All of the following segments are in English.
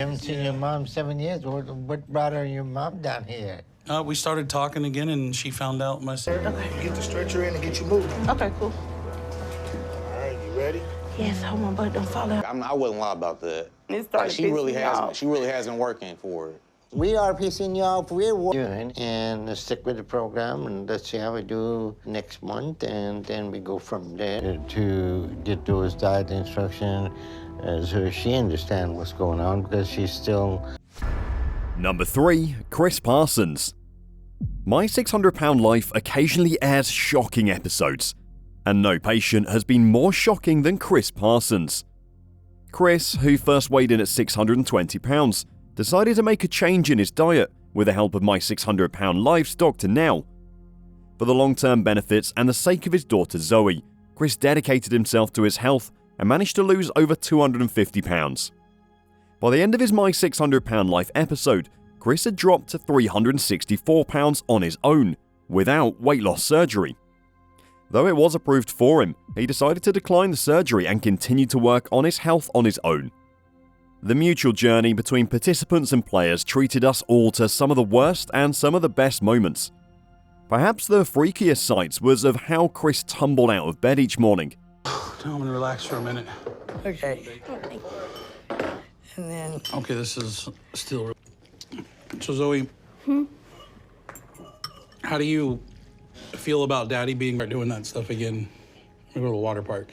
I haven't seen your mom 7 years. What brought her and your mom down here? We started talking again, and she found out my son. Okay. Get the stretcher in and get you moving. Okay, cool. All right, you ready? Yes, hold my butt, don't fall out. I wouldn't lie about that. It started She really pissing me has. off. She really hasn't working for it. We are pissing you off. We're doing and stick with the program, and let's see how we do next month, and then we go from there to get those diet instructions so she understands what's going on, because she's still. Number 3, Chris Parsons. My 600-Pound Life occasionally airs shocking episodes, and no patient has been more shocking than Chris Parsons. Chris, who first weighed in at 620 pounds, decided to make a change in his diet with the help of My 600-Pound Life's Dr. Now. For the long-term benefits and the sake of his daughter Zoe, Chris dedicated himself to his health and managed to lose over 250 pounds. By the end of his My 600-Pound Life episode, Chris had dropped to 364 pounds on his own, without weight loss surgery. Though it was approved for him, he decided to decline the surgery and continue to work on his health on his own. The mutual journey between participants and players treated us all to some of the worst and some of the best moments. Perhaps the freakiest sights was of how Chris tumbled out of bed each morning. I'm gonna relax for a minute. Okay. And then... Okay, this is still... So, Zoe, how do you feel about Daddy being doing that stuff again? We go to the water park.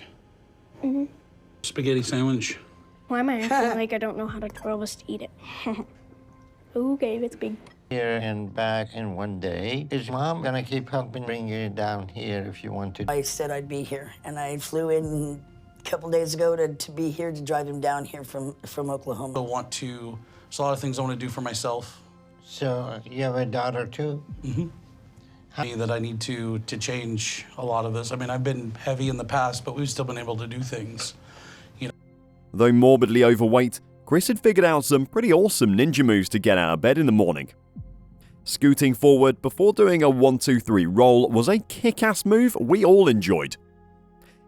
Spaghetti sandwich. Why am I acting like I don't know how to twirl a to eat it? Okay, it's big. Here and back in one day. Is mom gonna keep helping bring you down here if you want to? I said I'd be here, and I flew in a couple days ago to be here to drive him down here from Oklahoma. There's a lot of things I want to do for myself. So you have a daughter too? That I need to change a lot of this. I mean, I've been heavy in the past, but we've still been able to do things. Though morbidly overweight, Chris had figured out some pretty awesome ninja moves to get out of bed in the morning. Scooting forward before doing a 1-2-3 roll was a kick-ass move we all enjoyed.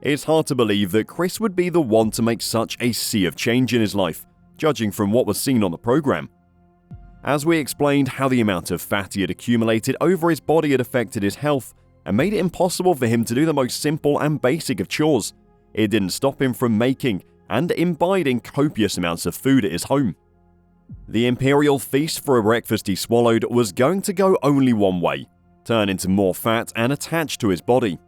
It's hard to believe that Chris would be the one to make such a sea of change in his life, judging from what was seen on the program. As we explained how the amount of fat he had accumulated over his body had affected his health and made it impossible for him to do the most simple and basic of chores, it didn't stop him from making and imbibing copious amounts of food at his home. The imperial feast for a breakfast he swallowed was going to go only one way: turn into more fat and attach to his body.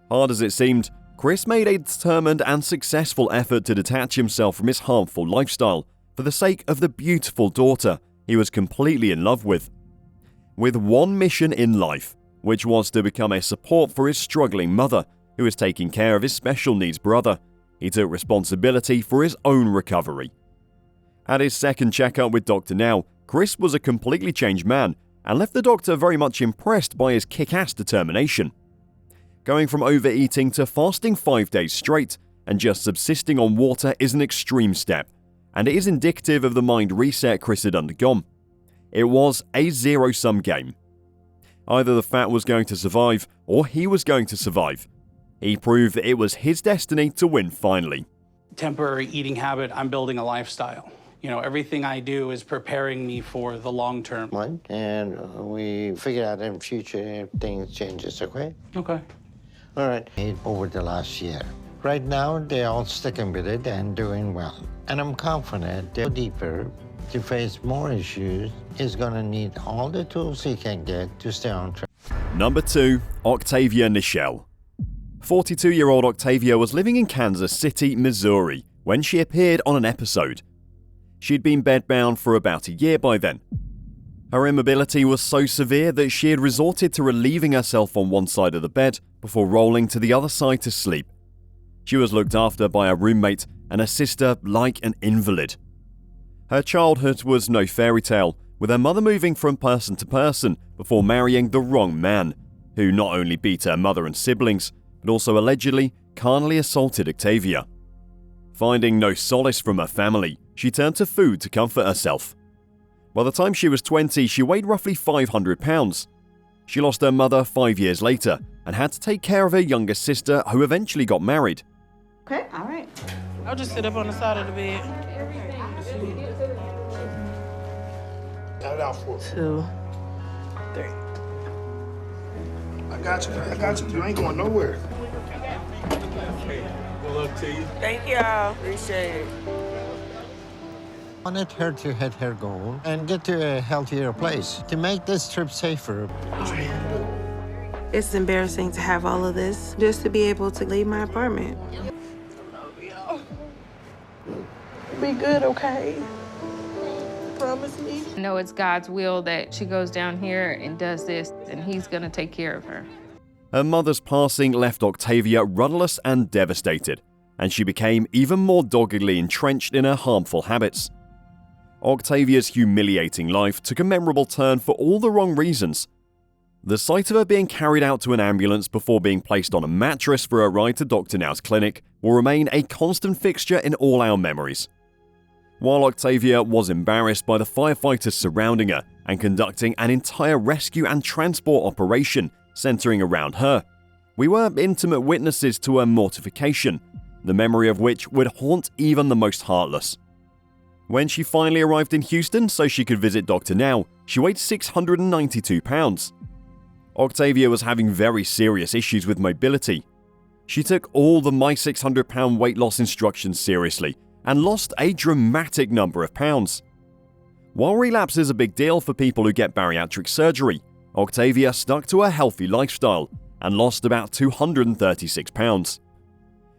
Hard as it seemed, Chris made a determined and successful effort to detach himself from his harmful lifestyle for the sake of the beautiful daughter he was completely in love with. With one mission in life, which was to become a support for his struggling mother, who was taking care of his special needs brother, he took responsibility for his own recovery. At his second checkup with Dr. Now, Chris was a completely changed man and left the doctor very much impressed by his kick-ass determination. Going from overeating to fasting 5 days straight and just subsisting on water is an extreme step, and it is indicative of the mind reset Chris had undergone. It was a zero-sum game. Either the fat was going to survive or he was going to survive. He proved that it was his destiny to win finally. Temporary eating habit, I'm building a lifestyle. Everything I do is preparing me for the long term. And we figure out in future if things changes, okay? Okay. All right. Over the last year. Right now, they're all sticking with it and doing well. And I'm confident they'll go deeper to face more issues. Is going to need all the tools he can get to stay on track. Number 2, Octavia Nichelle. 42-year-old Octavia was living in Kansas City, Missouri, when she appeared on an episode. She'd been bedbound for about a year by then. Her immobility was so severe that she had resorted to relieving herself on one side of the bed before rolling to the other side to sleep. She was looked after by a roommate and a sister like an invalid. Her childhood was no fairy tale, with her mother moving from person to person before marrying the wrong man, who not only beat her mother and siblings, but also allegedly carnally assaulted Octavia. Finding no solace from her family, she turned to food to comfort herself. By the time she was 20, she weighed roughly 500 pounds. She lost her mother 5 years later and had to take care of her younger sister, who eventually got married. Okay, all right. I'll just sit up on the side of the bed. Count it out for me. 2, 3. I got you. I got you. You ain't going nowhere. Good luck to you. Thank y'all. Appreciate it. I wanted her to hit her goal and get to a healthier place to make this trip safer. It's embarrassing to have all of this just to be able to leave my apartment. Be good, okay? Promise me. I know it's God's will that she goes down here and does this, and He's gonna take care of her. Her mother's passing left Octavia rudderless and devastated, and she became even more doggedly entrenched in her harmful habits. Octavia's humiliating life took a memorable turn for all the wrong reasons. The sight of her being carried out to an ambulance before being placed on a mattress for a ride to Dr. Now's clinic will remain a constant fixture in all our memories. While Octavia was embarrassed by the firefighters surrounding her and conducting an entire rescue and transport operation centering around her, we were intimate witnesses to her mortification, the memory of which would haunt even the most heartless. When she finally arrived in Houston so she could visit Dr. Now, she weighed 692 pounds. Octavia was having very serious issues with mobility. She took all the My 600 pound weight loss instructions seriously and lost a dramatic number of pounds. While relapse is a big deal for people who get bariatric surgery, Octavia stuck to a healthy lifestyle and lost about 236 pounds.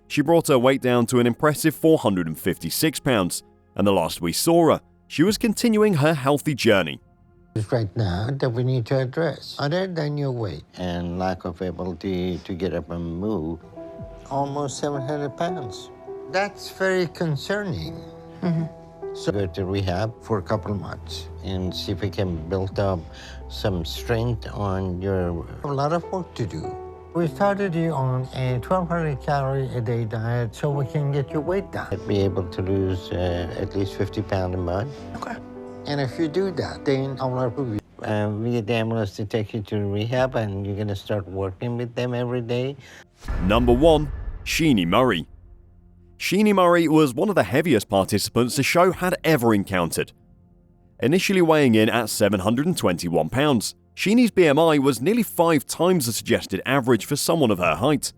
She brought her weight down to an impressive 456 pounds, and the last we saw her, she was continuing her healthy journey. Right now that we need to address, other than your weight and lack of ability to get up and move, almost 700 pounds. That's very concerning. So go to rehab for a couple of months and see if we can build up some strength on your, a lot of work to do. We started you on a 1,200 calorie a day diet so we can get your weight down. Be able to lose at least 50 pounds a month. Okay. And if you do that, then I will approve you. We get the ambulance to take you to rehab, and you're gonna start working with them every day. Number 1. Sheenie Murray. Sheenie Murray was one of the heaviest participants the show had ever encountered. Initially weighing in at 721 pounds, Sheenie's BMI was nearly 5 times the suggested average for someone of her height.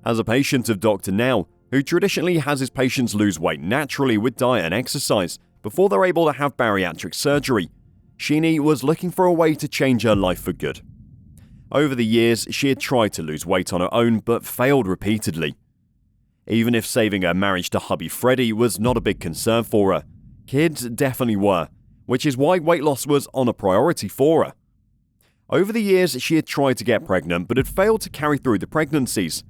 As a patient of Dr. Now, who traditionally has his patients lose weight naturally with diet and exercise before they're able to have bariatric surgery, Sheenie was looking for a way to change her life for good. Over the years, she had tried to lose weight on her own but failed repeatedly. Even if saving her marriage to hubby Freddie was not a big concern for her, kids definitely were, which is why weight loss was on a priority for her. Over the years, she had tried to get pregnant but had failed to carry through the pregnancies.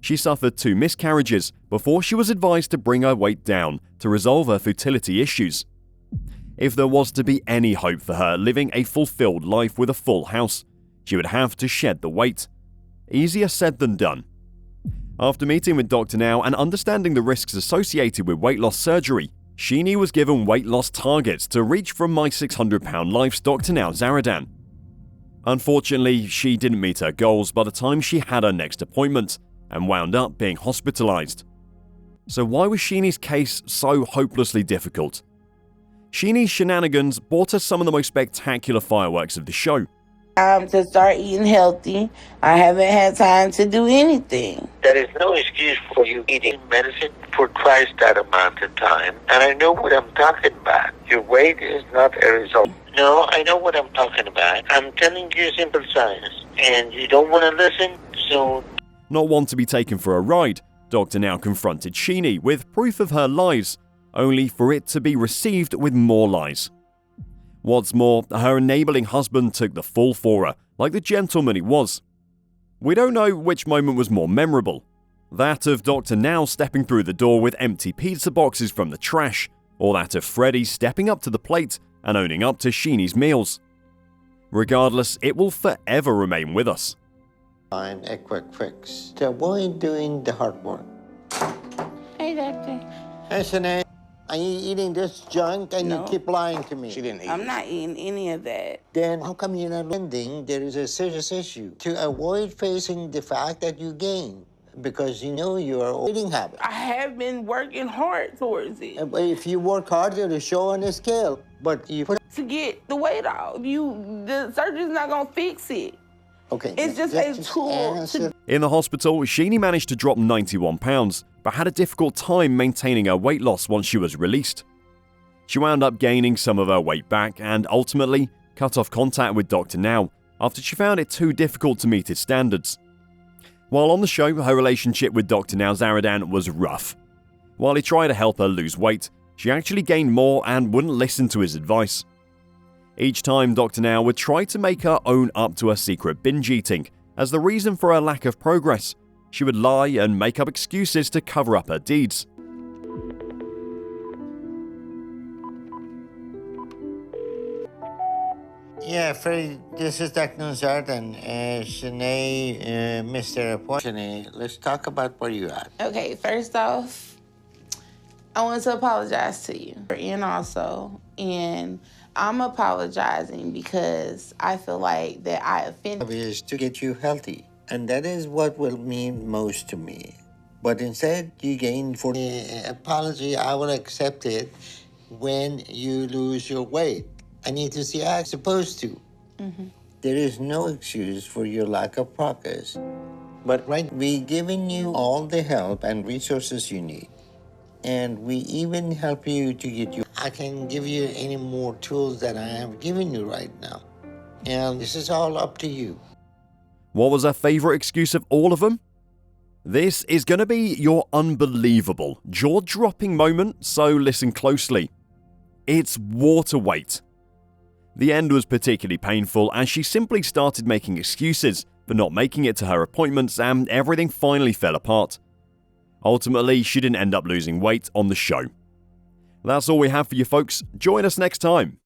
She suffered 2 miscarriages before she was advised to bring her weight down to resolve her fertility issues. If there was to be any hope for her living a fulfilled life with a full house, she would have to shed the weight. Easier said than done. After meeting with Dr. Now and understanding the risks associated with weight loss surgery, Sheenie was given weight loss targets to reach from My 600 pound life's Dr. Now Zaradan. Unfortunately, she didn't meet her goals by the time she had her next appointment and wound up being hospitalized. So why was Sheenie's case so hopelessly difficult? Sheenie's shenanigans brought her some of the most spectacular fireworks of the show. To start eating healthy, I haven't had time to do anything. There is no excuse for you eating medicine for twice that amount of time. And I know what I'm talking about. Your weight is not a result. No, I know what I'm talking about. I'm telling you simple science. And you don't want to listen, so... Not one to be taken for a ride, Dr. Now confronted Sheenie with proof of her lies, only for it to be received with more lies. What's more, her enabling husband took the fall for her, like the gentleman he was. We don't know which moment was more memorable, that of Dr. Now stepping through the door with empty pizza boxes from the trash, or that of Freddie stepping up to the plate and owning up to Sheenie's meals. Regardless, it will forever remain with us. Find a quick fix to avoid doing the hard work. Hey, doctor. Hey, Sinead, are you eating this junk and you keep lying to me? She didn't eat I'm it. not eating any of that. Then how come you're not lending? There is a serious issue. To avoid facing the fact that you gain, because you know your eating habit. I have been working hard towards it But if you work harder to show on the scale, but you put to get the weight off. The surgery's not gonna fix it. okay, It's just a tool answer. In the hospital, Sheeny managed to drop 91 pounds, but had a difficult time maintaining her weight loss once she was released. She wound up gaining some of her weight back and ultimately cut off contact with Dr. Now after she found it too difficult to meet his standards. While on the show, her relationship with Dr. Now Zaradan was rough. While he tried to help her lose weight, she actually gained more and wouldn't listen to his advice. Each time, Dr. Now would try to make her own up to her secret binge eating as the reason for her lack of progress. She would lie and make up excuses to cover up her deeds. Yeah, Freddie, this is Dr. Zaradan. Shanae missed her appointment. Shanae, let's talk about where you're at. Okay, first off, I want to apologize to you. And I'm apologizing because I feel like that I offended you. Is to get you healthy, and that is what will mean most to me. But instead, you gain for the apology. I will accept it when you lose your weight. I need to see how I'm supposed to. Mm-hmm. There is no excuse for your lack of progress. But we giving you all the help and resources you need. And we even help you to get you. I can give you any more tools that I have given you right now. And this is all up to you. What was her favourite excuse of all of them? This is going to be your unbelievable, jaw-dropping moment, so listen closely. It's water weight. The end was particularly painful as she simply started making excuses for not making it to her appointments and everything finally fell apart. Ultimately, she didn't end up losing weight on the show. That's all we have for you folks. Join us next time.